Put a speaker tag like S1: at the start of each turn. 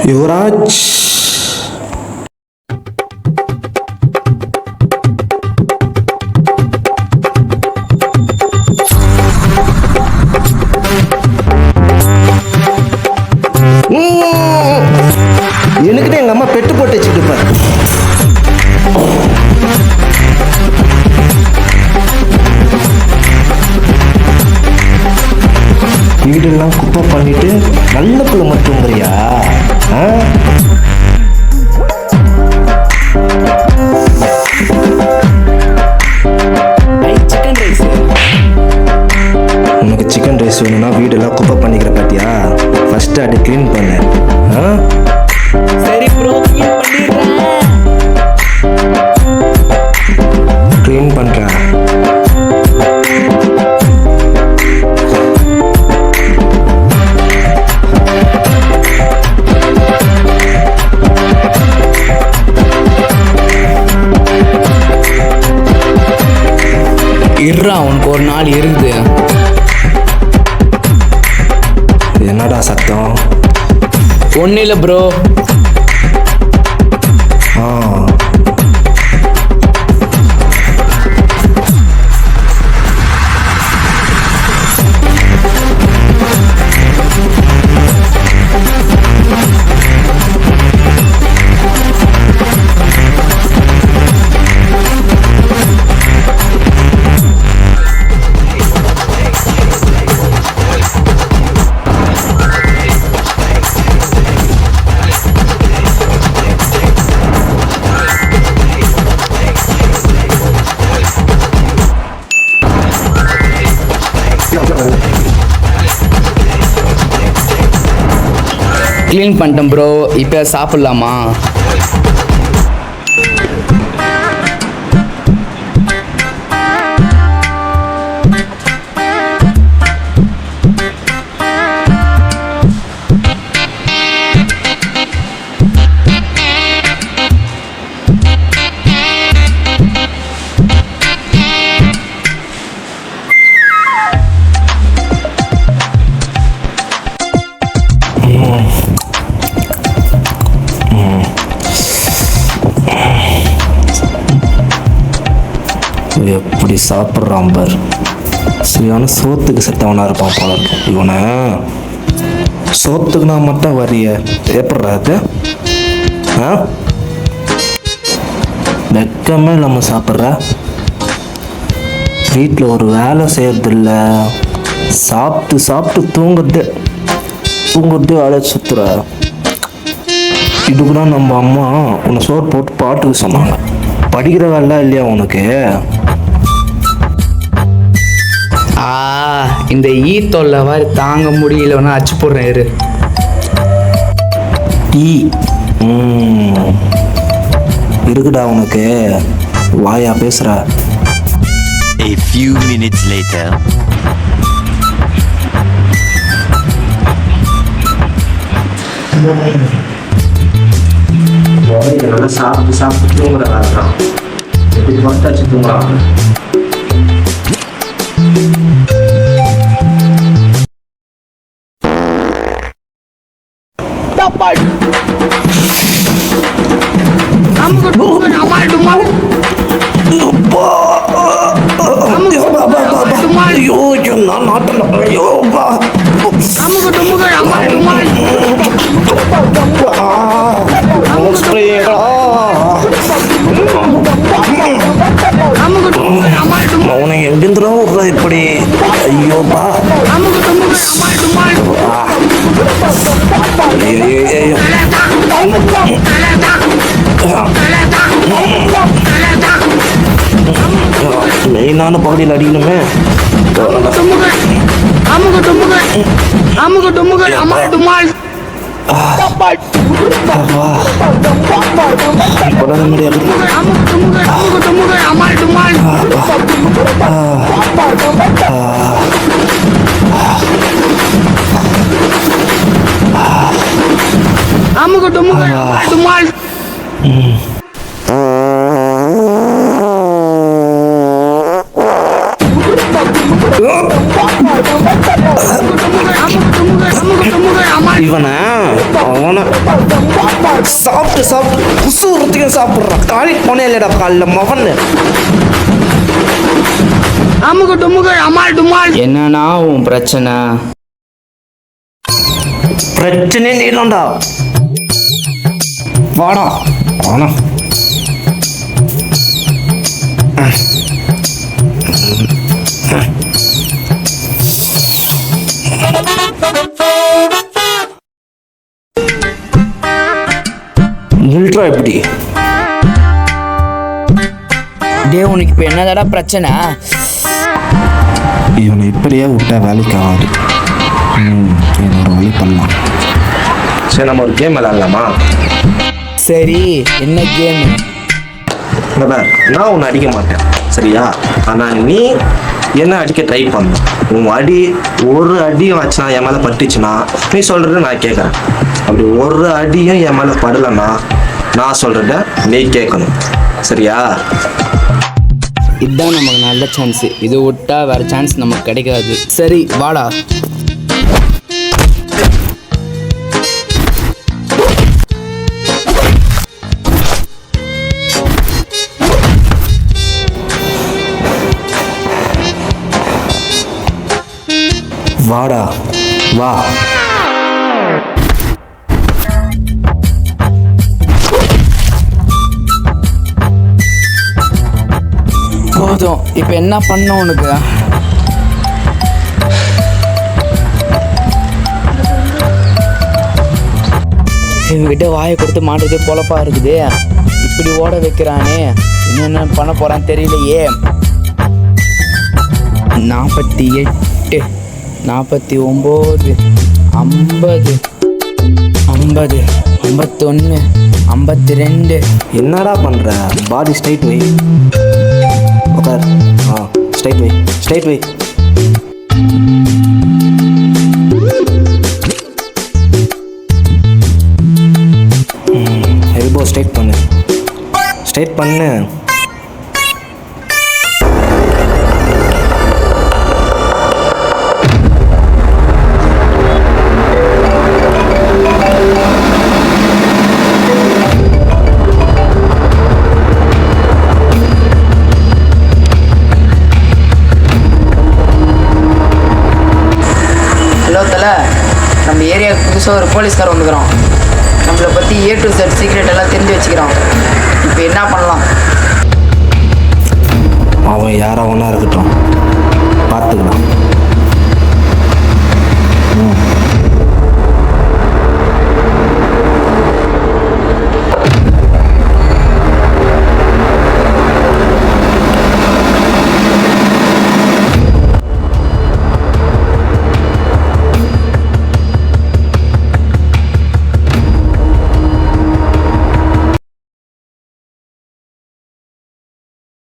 S1: யுவராஜ் எனக்கிட்ட எங்க அம்மா பெட்டு போட்டு வச்சுட்டு இருப்பாரு. வீடெல்லாம் குப்பை பண்ணிட்டு நல்ல பிள்ளை மட்டும்ங்கிறியா? உனக்கு சிக்கன் ரைஸ் வேணும்னா வீடெல்லாம் குப்பை பண்ணிக்கிற பாத்தியா? ஃபர்ஸ்ட் அதை கிளீன் பண்ணு.
S2: சரி ப்ரோ,
S1: கிளீன் பண்றேன்.
S2: இருறா, உனக்கு ஒரு நாள் இருக்குது.
S1: என்னடா சத்தம்?
S2: ஒன்னும் இல்லை ப்ரோ. க்ளீன் பண்ணிட்டேன் ப்ரோ. இப்போ சாப்பிட்லாமா?
S1: எப்படி சாப்பிட்றான் பார். சரியான சோத்துக்கு செத்தவனா இருப்பான் போல இருக்கும். இவனை சோத்துக்குனா மட்டும் வரிய எப்படா அது? வெக்கமே இல்லாமல் சாப்பிட்ற. வீட்டில் ஒரு வேலை செய்யறதில்ல, சாப்பிட்டு சாப்பிட்டு தூங்குறதே வேலையை சுத்துற. இதுக்கு தான் நம்ம அம்மா உன்னை சோறு போட்டு பாட்டுக்கு சொன்னாங்க. படிக்கிற வேலை இல்லையா உனக்கு?
S2: இந்த தொல்லை மாதிரி தாங்க முடியலன்னா அச்சு போடுறேன். இரு.
S1: இருக்குடா உனக்கு, வாயா பேசுற.
S3: A few minutes later.
S1: நல்லா சாப்பிட்டு தூங்குற வேலை தான். எப்படி மொட்டாச்சு தூங்கலாம். அவனை எங்கிருந்துடா விடுறா இப்படி? ஐயோப்பா, மெயினான பகுதியில் அடிக்கணுமே. இவனை அவனை சாப்பிட்டு சாப்பிட்டு புசு உரத்தையும் சாப்பிட்றான். காலி போனே இல்லைடா காலில் மவன்னு.
S2: என்னன்னா உன் பிரச்சனை?
S1: பிரச்சனை நீடாண்டா. வாடா வாடா. நில்றா எப்படி?
S2: டே உனக்கு இப்போ என்னதாடா பிரச்சனை?
S1: இவனை இப்படியே விட்டா வேலைக்கு ஆகாது. என்னோட வழி பண்ணலாம். சரி, நம்ம ஒரு கேம் விளையாடலாமா?
S2: சரி, என்ன கேம்?
S1: நான் உன்னை அடிக்க மாட்டேன், சரியா? ஆனால் நீ என்ன அடிக்க ட்ரை பண்ண. உன் அடி ஒரு அடியும் ஆச்சுன்னா என் மேலே பட்டுச்சுன்னா நீ சொல்கிறத நான் கேட்குறேன். அப்படி ஒரு அடியும் என் மேலே படலைன்னா நான் சொல்கிறத நீ கேட்கணும், சரியா?
S2: இதுதான் நமக்கு நல்ல சான்ஸ். இது விட்டா வேற சான்ஸ் நமக்கு கிடைக்காது. சரி வாடா.
S1: வாடா வா.
S2: போதும். இப்போ என்ன பண்ண உனக்கு? இவங்கிட்ட வாயை கொடுத்து மாட்டுறதே பொழப்பா இருக்குது. இப்படி ஓட வைக்கிறானே, என்னென்ன பண்ண போறான்னு தெரியலையே. 48, 49, 50, 50, 51, 52.
S1: என்னடா பண்ணுற? பாடி ஸ்ட்ரைட் வை. உட்கார். ஸ்ட்ரைட் வை, ஸ்ட்ரைட் வை. எல்போ ஸ்ட்ரைட் பண்ணு, ஸ்ட்ரைட் பண்ணு.
S2: நம்ம ஏரியாவுக்கு புதுசாக ஒரு போலீஸ்கார் வந்துக்கிறோம். நம்மளை பற்றி A to Z சீக்ரெட் எல்லாம் தெரிஞ்சு வச்சுக்கிறோம். இப்போ என்ன பண்ணலாம்?
S1: அவன் யாராவனா இருக்கட்டும்,